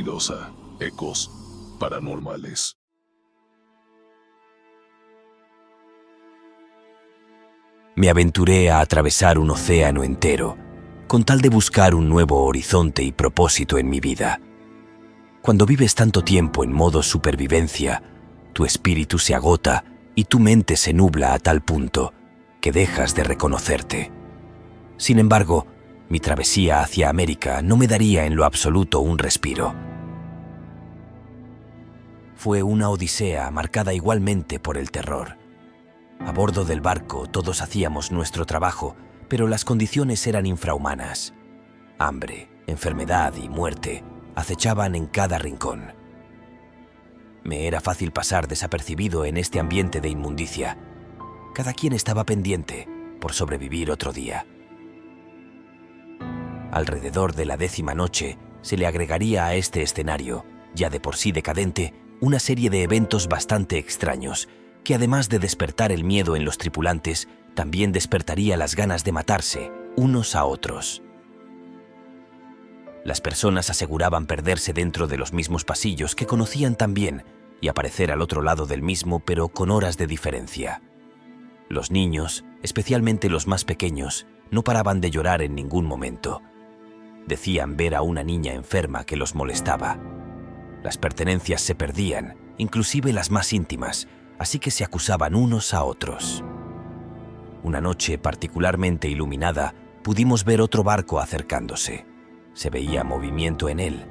Bienvenidos a Ecos Paranormales. Me aventuré a atravesar un océano entero, con tal de buscar un nuevo horizonte y propósito en mi vida. Cuando vives tanto tiempo en modo supervivencia, tu espíritu se agota y tu mente se nubla a tal punto que dejas de reconocerte. Sin embargo, mi travesía hacia América no me daría en lo absoluto un respiro. Fue una odisea marcada igualmente por el terror. A bordo del barco todos hacíamos nuestro trabajo, pero las condiciones eran infrahumanas. Hambre, enfermedad y muerte acechaban en cada rincón. Me era fácil pasar desapercibido en este ambiente de inmundicia. Cada quien estaba pendiente por sobrevivir otro día. Alrededor de la 10ª noche se le agregaría a este escenario, ya de por sí decadente, una serie de eventos bastante extraños, que además de despertar el miedo en los tripulantes, también despertaría las ganas de matarse unos a otros. Las personas aseguraban perderse dentro de los mismos pasillos que conocían tan bien y aparecer al otro lado del mismo, pero con horas de diferencia. Los niños, especialmente los más pequeños, no paraban de llorar en ningún momento. Decían ver a una niña enferma que los molestaba. Las pertenencias se perdían, inclusive las más íntimas, así que se acusaban unos a otros. Una noche particularmente iluminada, pudimos ver otro barco acercándose. Se veía movimiento en él.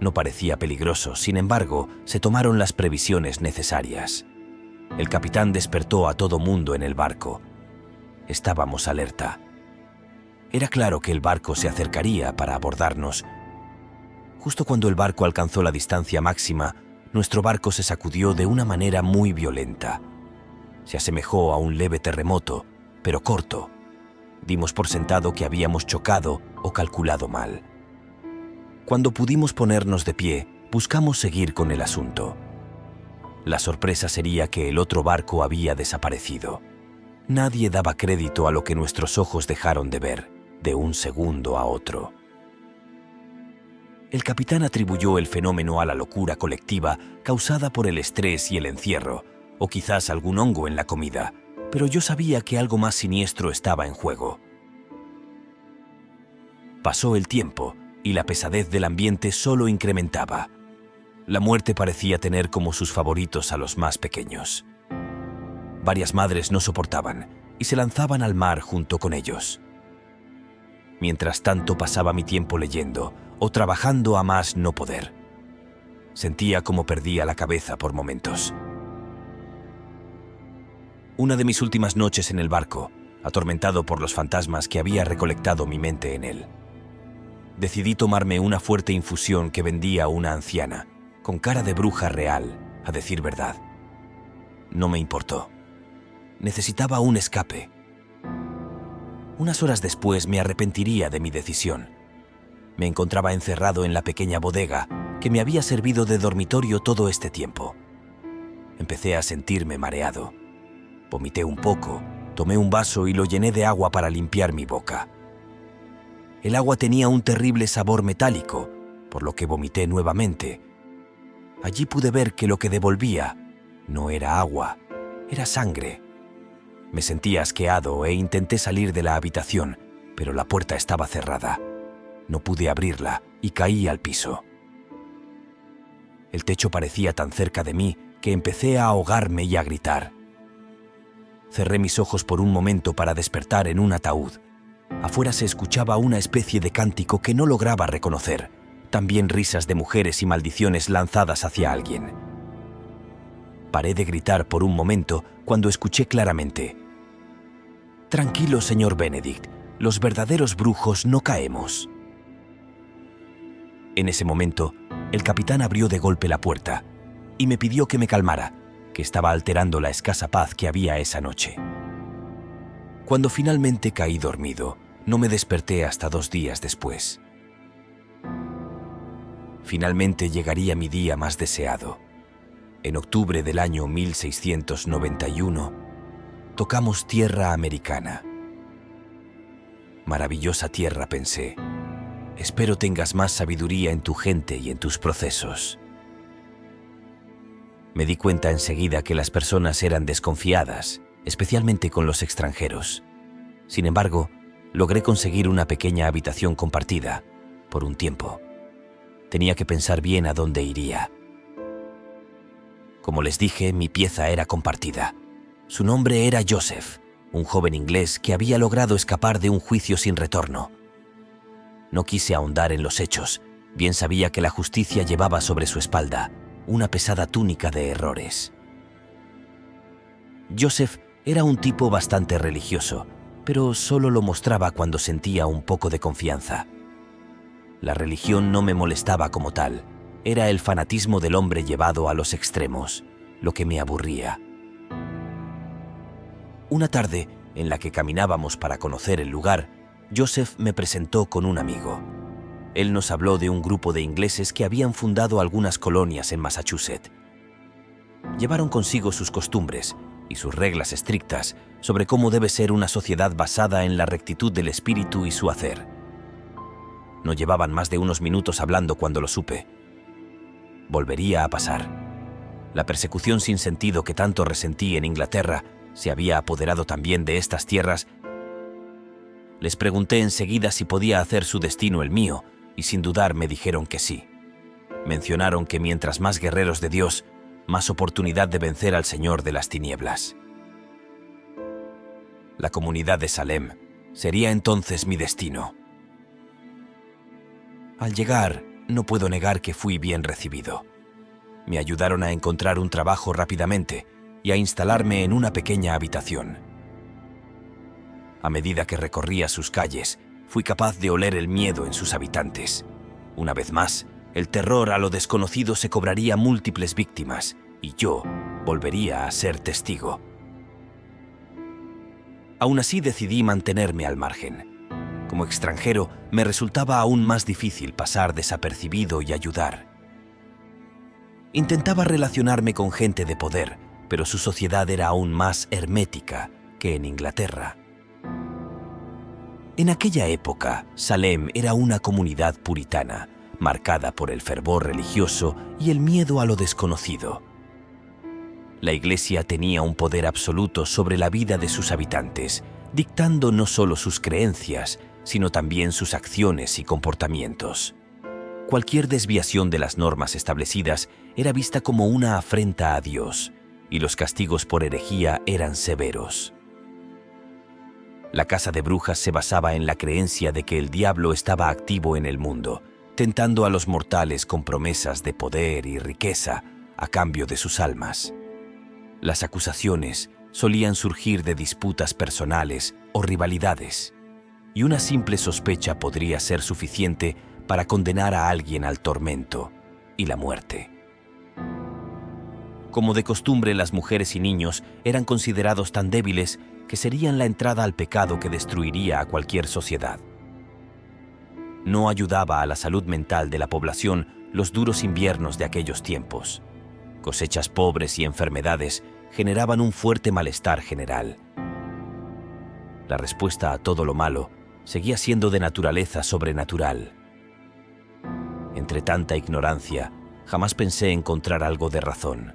No parecía peligroso, sin embargo, se tomaron las previsiones necesarias. El capitán despertó a todo mundo en el barco. Estábamos alerta. Era claro que el barco se acercaría para abordarnos. Justo cuando el barco alcanzó la distancia máxima, nuestro barco se sacudió de una manera muy violenta. Se asemejó a un leve terremoto, pero corto. Dimos por sentado que habíamos chocado o calculado mal. Cuando pudimos ponernos de pie, buscamos seguir con el asunto. La sorpresa sería que el otro barco había desaparecido. Nadie daba crédito a lo que nuestros ojos dejaron de ver, de un segundo a otro. El capitán atribuyó el fenómeno a la locura colectiva causada por el estrés y el encierro, o quizás algún hongo en la comida, pero yo sabía que algo más siniestro estaba en juego. Pasó el tiempo y la pesadez del ambiente solo incrementaba. La muerte parecía tener como sus favoritos a los más pequeños. Varias madres no soportaban y se lanzaban al mar junto con ellos. Mientras tanto pasaba mi tiempo leyendo o trabajando a más no poder. Sentía como perdía la cabeza por momentos. Una de mis últimas noches en el barco, atormentado por los fantasmas que había recolectado mi mente en él. Decidí tomarme una fuerte infusión que vendía una anciana, con cara de bruja real, a decir verdad. No me importó. Necesitaba un escape. Unas horas después me arrepentiría de mi decisión. Me encontraba encerrado en la pequeña bodega que me había servido de dormitorio todo este tiempo. Empecé a sentirme mareado. Vomité un poco, tomé un vaso y lo llené de agua para limpiar mi boca. El agua tenía un terrible sabor metálico, por lo que vomité nuevamente. Allí pude ver que lo que devolvía no era agua, era sangre. Me sentí asqueado e intenté salir de la habitación, pero la puerta estaba cerrada. No pude abrirla y caí al piso. El techo parecía tan cerca de mí que empecé a ahogarme y a gritar. Cerré mis ojos por un momento para despertar en un ataúd. Afuera se escuchaba una especie de cántico que no lograba reconocer, también risas de mujeres y maldiciones lanzadas hacia alguien. Paré de gritar por un momento cuando escuché claramente: «Tranquilo, señor Benedict, los verdaderos brujos no caemos». En ese momento, el capitán abrió de golpe la puerta y me pidió que me calmara, que estaba alterando la escasa paz que había esa noche. Cuando finalmente caí dormido, no me desperté hasta 2 días después. Finalmente llegaría mi día más deseado. En octubre del año 1691, tocamos tierra americana. Maravillosa tierra, pensé. Espero tengas más sabiduría en tu gente y en tus procesos. Me di cuenta enseguida que las personas eran desconfiadas, especialmente con los extranjeros. Sin embargo, logré conseguir una pequeña habitación compartida, por un tiempo. Tenía que pensar bien a dónde iría. Como les dije, mi pieza era compartida. Su nombre era Joseph, un joven inglés que había logrado escapar de un juicio sin retorno. No quise ahondar en los hechos, bien sabía que la justicia llevaba sobre su espalda una pesada túnica de errores. Joseph era un tipo bastante religioso, pero solo lo mostraba cuando sentía un poco de confianza. La religión no me molestaba como tal, era el fanatismo del hombre llevado a los extremos, lo que me aburría. Una tarde, en la que caminábamos para conocer el lugar, Joseph me presentó con un amigo. Él nos habló de un grupo de ingleses que habían fundado algunas colonias en Massachusetts. Llevaron consigo sus costumbres y sus reglas estrictas sobre cómo debe ser una sociedad basada en la rectitud del espíritu y su hacer. No llevaban más de unos minutos hablando cuando lo supe. Volvería a pasar. La persecución sin sentido que tanto resentí en Inglaterra se había apoderado también de estas tierras. Les pregunté enseguida si podía hacer su destino el mío, y sin dudar me dijeron que sí. Mencionaron que mientras más guerreros de Dios, más oportunidad de vencer al Señor de las tinieblas. La comunidad de Salem sería entonces mi destino. Al llegar, no puedo negar que fui bien recibido. Me ayudaron a encontrar un trabajo rápidamente y a instalarme en una pequeña habitación. A medida que recorría sus calles, fui capaz de oler el miedo en sus habitantes. Una vez más, el terror a lo desconocido se cobraría múltiples víctimas y yo volvería a ser testigo. Aún así decidí mantenerme al margen. Como extranjero, me resultaba aún más difícil pasar desapercibido y ayudar. Intentaba relacionarme con gente de poder, pero su sociedad era aún más hermética que en Inglaterra. En aquella época, Salem era una comunidad puritana, marcada por el fervor religioso y el miedo a lo desconocido. La Iglesia tenía un poder absoluto sobre la vida de sus habitantes, dictando no solo sus creencias, sino también sus acciones y comportamientos. Cualquier desviación de las normas establecidas era vista como una afrenta a Dios, y los castigos por herejía eran severos. La casa de brujas se basaba en la creencia de que el diablo estaba activo en el mundo, tentando a los mortales con promesas de poder y riqueza a cambio de sus almas. Las acusaciones solían surgir de disputas personales o rivalidades, y una simple sospecha podría ser suficiente para condenar a alguien al tormento y la muerte. Como de costumbre, las mujeres y niños eran considerados tan débiles que serían la entrada al pecado que destruiría a cualquier sociedad. No ayudaba a la salud mental de la población los duros inviernos de aquellos tiempos. Cosechas pobres y enfermedades generaban un fuerte malestar general. La respuesta a todo lo malo seguía siendo de naturaleza sobrenatural. Entre tanta ignorancia, jamás pensé encontrar algo de razón.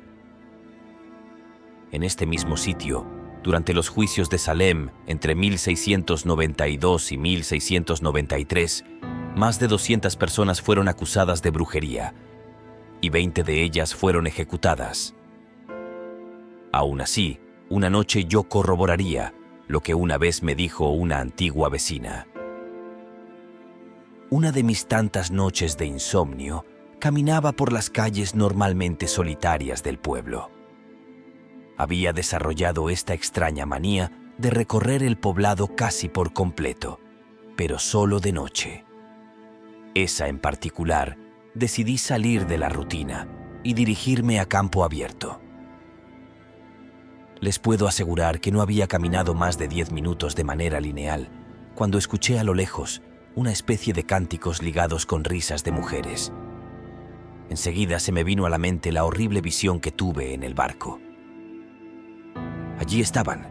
En este mismo sitio, durante los juicios de Salem entre 1692 y 1693, más de 200 personas fueron acusadas de brujería y 20 de ellas fueron ejecutadas. Aún así, una noche yo corroboraría lo que una vez me dijo una antigua vecina. Una de mis tantas noches de insomnio, caminaba por las calles normalmente solitarias del pueblo. Había desarrollado esta extraña manía de recorrer el poblado casi por completo, pero solo de noche. Esa en particular, decidí salir de la rutina y dirigirme a campo abierto. Les puedo asegurar que no había caminado más de 10 minutos de manera lineal cuando escuché a lo lejos una especie de cánticos ligados con risas de mujeres. Enseguida se me vino a la mente la horrible visión que tuve en el barco. Allí estaban.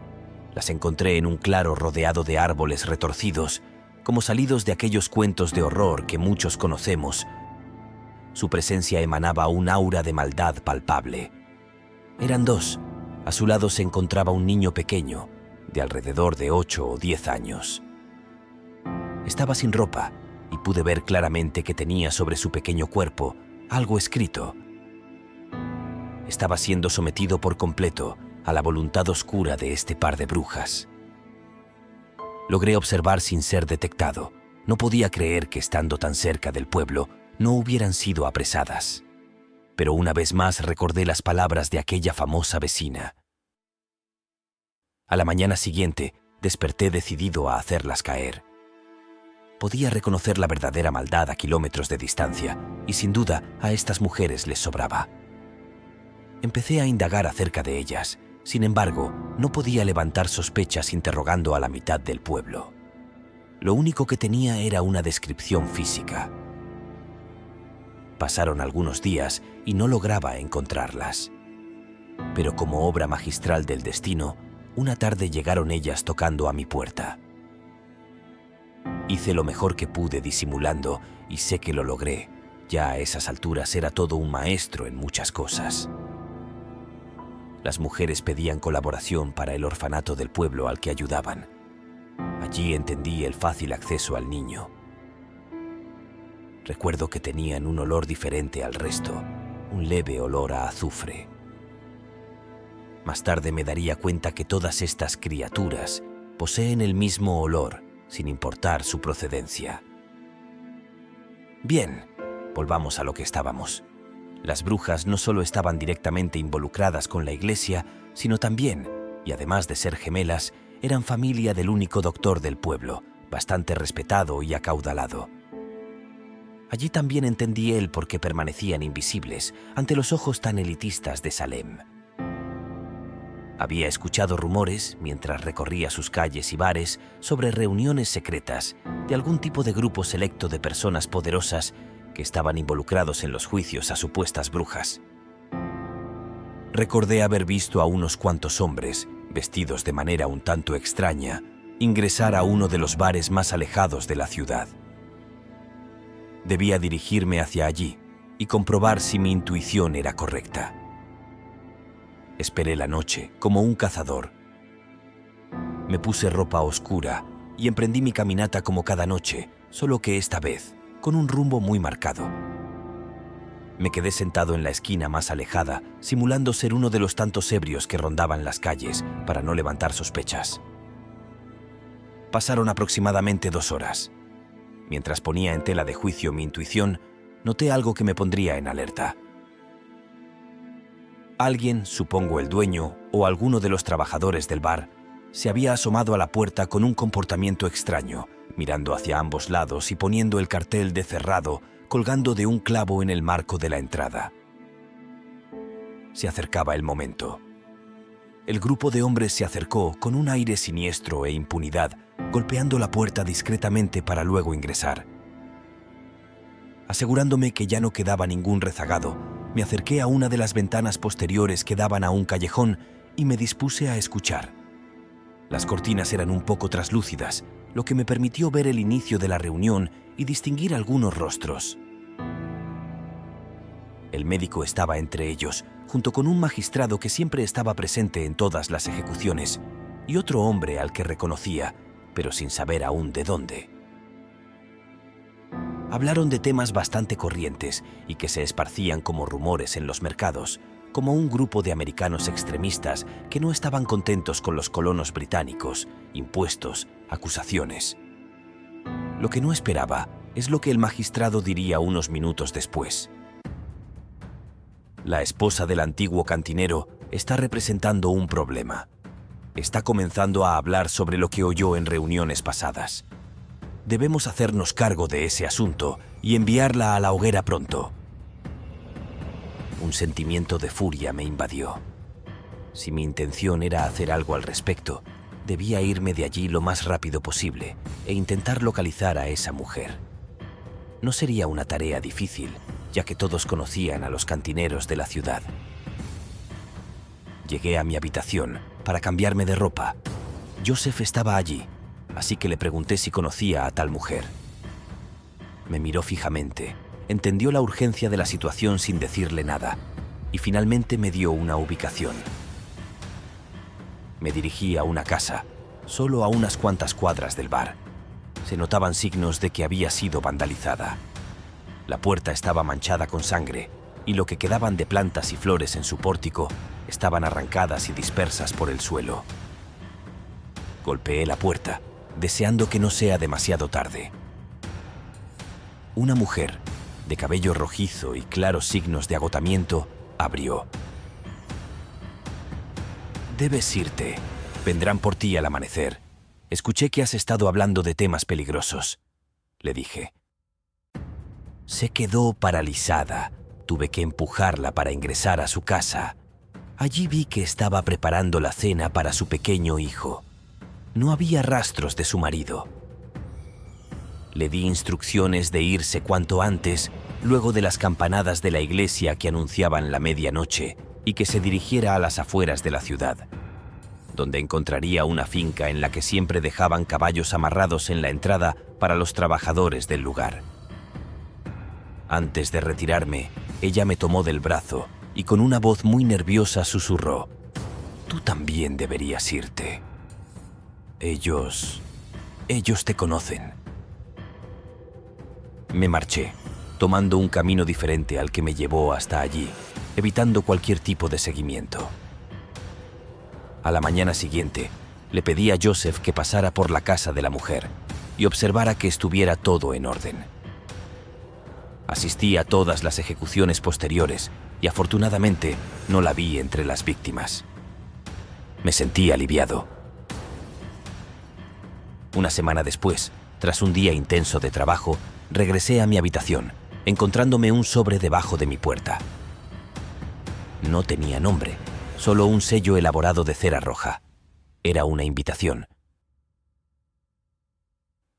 Las encontré en un claro rodeado de árboles retorcidos como salidos de aquellos cuentos de horror que muchos conocemos. Su presencia emanaba un aura de maldad palpable. Eran dos. A su lado se encontraba un niño pequeño, de alrededor de 8 o 10 años. Estaba sin ropa y pude ver claramente que tenía sobre su pequeño cuerpo algo escrito. Estaba siendo sometido por completo a la voluntad oscura de este par de brujas. Logré observar sin ser detectado. No podía creer que, estando tan cerca del pueblo, no hubieran sido apresadas. Pero una vez más recordé las palabras de aquella famosa vecina. A la mañana siguiente, desperté decidido a hacerlas caer. Podía reconocer la verdadera maldad a kilómetros de distancia, y sin duda a estas mujeres les sobraba. Empecé a indagar acerca de ellas. Sin embargo, no podía levantar sospechas interrogando a la mitad del pueblo. Lo único que tenía era una descripción física. Pasaron algunos días y no lograba encontrarlas. Pero como obra magistral del destino, una tarde llegaron ellas tocando a mi puerta. Hice lo mejor que pude disimulando y sé que lo logré. Ya a esas alturas era todo un maestro en muchas cosas. Las mujeres pedían colaboración para el orfanato del pueblo al que ayudaban. Allí entendí el fácil acceso al niño. Recuerdo que tenían un olor diferente al resto, un leve olor a azufre. Más tarde me daría cuenta que todas estas criaturas poseen el mismo olor, sin importar su procedencia. Bien, volvamos a lo que estábamos. Las brujas no solo estaban directamente involucradas con la iglesia, sino también, y además de ser gemelas, eran familia del único doctor del pueblo, bastante respetado y acaudalado. Allí también entendí el por qué permanecían invisibles ante los ojos tan elitistas de Salem. Había escuchado rumores, mientras recorría sus calles y bares, sobre reuniones secretas de algún tipo de grupo selecto de personas poderosas que estaban involucrados en los juicios a supuestas brujas. Recordé haber visto a unos cuantos hombres, vestidos de manera un tanto extraña, ingresar a uno de los bares más alejados de la ciudad. Debía dirigirme hacia allí y comprobar si mi intuición era correcta. Esperé la noche como un cazador. Me puse ropa oscura y emprendí mi caminata como cada noche, solo que esta vez con un rumbo muy marcado. Me quedé sentado en la esquina más alejada, simulando ser uno de los tantos ebrios que rondaban las calles para no levantar sospechas. Pasaron aproximadamente 2 horas. Mientras ponía en tela de juicio mi intuición, noté algo que me pondría en alerta. Alguien, supongo el dueño o alguno de los trabajadores del bar, se había asomado a la puerta con un comportamiento extraño, mirando hacia ambos lados y poniendo el cartel de cerrado colgando de un clavo en el marco de la entrada. Se acercaba el momento. El grupo de hombres se acercó con un aire siniestro e impunidad, golpeando la puerta discretamente para luego ingresar. Asegurándome que ya no quedaba ningún rezagado, me acerqué a una de las ventanas posteriores que daban a un callejón y me dispuse a escuchar. Las cortinas eran un poco traslúcidas, lo que me permitió ver el inicio de la reunión y distinguir algunos rostros. El médico estaba entre ellos, junto con un magistrado que siempre estaba presente en todas las ejecuciones, y otro hombre al que reconocía, pero sin saber aún de dónde. Hablaron de temas bastante corrientes y que se esparcían como rumores en los mercados, como un grupo de americanos extremistas que no estaban contentos con los colonos británicos, impuestos, acusaciones. Lo que no esperaba es lo que el magistrado diría unos minutos después. La esposa del antiguo cantinero está representando un problema. Está comenzando a hablar sobre lo que oyó en reuniones pasadas. Debemos hacernos cargo de ese asunto y enviarla a la hoguera pronto. Un sentimiento de furia me invadió. Si mi intención era hacer algo al respecto, debía irme de allí lo más rápido posible e intentar localizar a esa mujer. No sería una tarea difícil, ya que todos conocían a los cantineros de la ciudad. Llegué a mi habitación para cambiarme de ropa. Joseph estaba allí, así que le pregunté si conocía a tal mujer. Me miró fijamente, entendió la urgencia de la situación sin decirle nada, y finalmente me dio una ubicación. Me dirigí a una casa, solo a unas cuantas cuadras del bar. Se notaban signos de que había sido vandalizada. La puerta estaba manchada con sangre, y lo que quedaban de plantas y flores en su pórtico estaban arrancadas y dispersas por el suelo. Golpeé la puerta, deseando que no sea demasiado tarde. Una mujer, de cabello rojizo y claros signos de agotamiento, abrió. «Debes irte. Vendrán por ti al amanecer. Escuché que has estado hablando de temas peligrosos», le dije. Se quedó paralizada. Tuve que empujarla para ingresar a su casa. Allí vi que estaba preparando la cena para su pequeño hijo. No había rastros de su marido. Le di instrucciones de irse cuanto antes, luego de las campanadas de la iglesia que anunciaban la medianoche, y que se dirigiera a las afueras de la ciudad, donde encontraría una finca en la que siempre dejaban caballos amarrados en la entrada para los trabajadores del lugar. Antes de retirarme, ella me tomó del brazo y con una voz muy nerviosa susurró: «Tú también deberías irte. Ellos te conocen». Me marché, tomando un camino diferente al que me llevó hasta allí, evitando cualquier tipo de seguimiento. A la mañana siguiente, le pedí a Joseph que pasara por la casa de la mujer y observara que estuviera todo en orden. Asistí a todas las ejecuciones posteriores y afortunadamente no la vi entre las víctimas. Me sentí aliviado. Una semana después, tras un día intenso de trabajo, regresé a mi habitación, encontrándome un sobre debajo de mi puerta. No tenía nombre, solo un sello elaborado de cera roja. Era una invitación.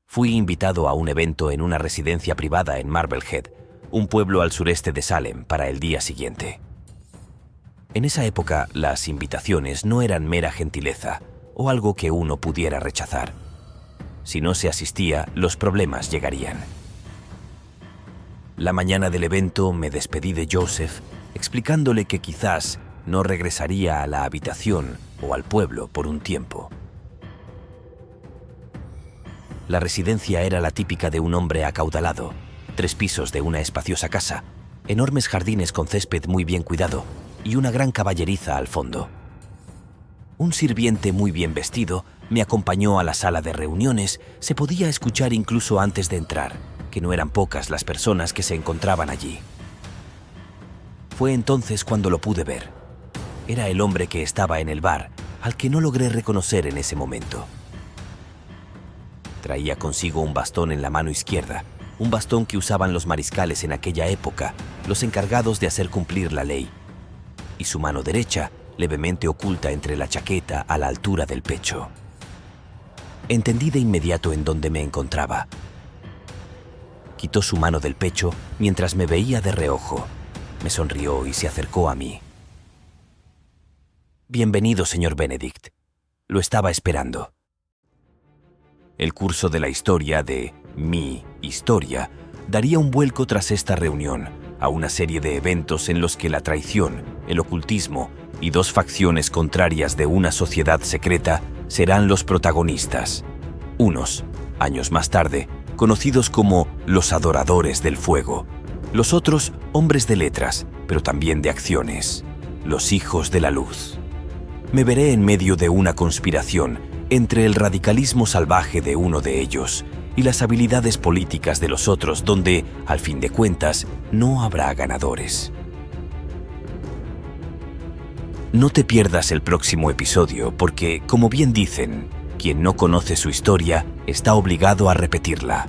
Fui invitado a un evento en una residencia privada en Marblehead, un pueblo al sureste de Salem, para el día siguiente. En esa época, las invitaciones no eran mera gentileza o algo que uno pudiera rechazar. Si no se asistía, los problemas llegarían. La mañana del evento me despedí de Joseph, explicándole que quizás no regresaría a la habitación o al pueblo por un tiempo. La residencia era la típica de un hombre acaudalado: 3 pisos de una espaciosa casa, enormes jardines con césped muy bien cuidado y una gran caballeriza al fondo. Un sirviente muy bien vestido me acompañó a la sala de reuniones. Se podía escuchar incluso antes de entrar que no eran pocas las personas que se encontraban allí. Fue entonces cuando lo pude ver. Era el hombre que estaba en el bar, al que no logré reconocer en ese momento. Traía consigo un bastón en la mano izquierda, un bastón que usaban los mariscales en aquella época, los encargados de hacer cumplir la ley, y su mano derecha levemente oculta entre la chaqueta a la altura del pecho. Entendí de inmediato en dónde me encontraba. Quitó su mano del pecho mientras me veía de reojo. Me sonrió y se acercó a mí. «Bienvenido, señor Benedict. Lo estaba esperando». El curso de la historia de mi historia daría un vuelco tras esta reunión a una serie de eventos en los que la traición, el ocultismo y 2 facciones contrarias de una sociedad secreta serán los protagonistas. Unos, años más tarde, conocidos como los Adoradores del Fuego. Los otros, hombres de letras, pero también de acciones. Los Hijos de la Luz. Me veré en medio de una conspiración entre el radicalismo salvaje de uno de ellos y las habilidades políticas de los otros, donde, al fin de cuentas, no habrá ganadores. No te pierdas el próximo episodio porque, como bien dicen, quien no conoce su historia está obligado a repetirla.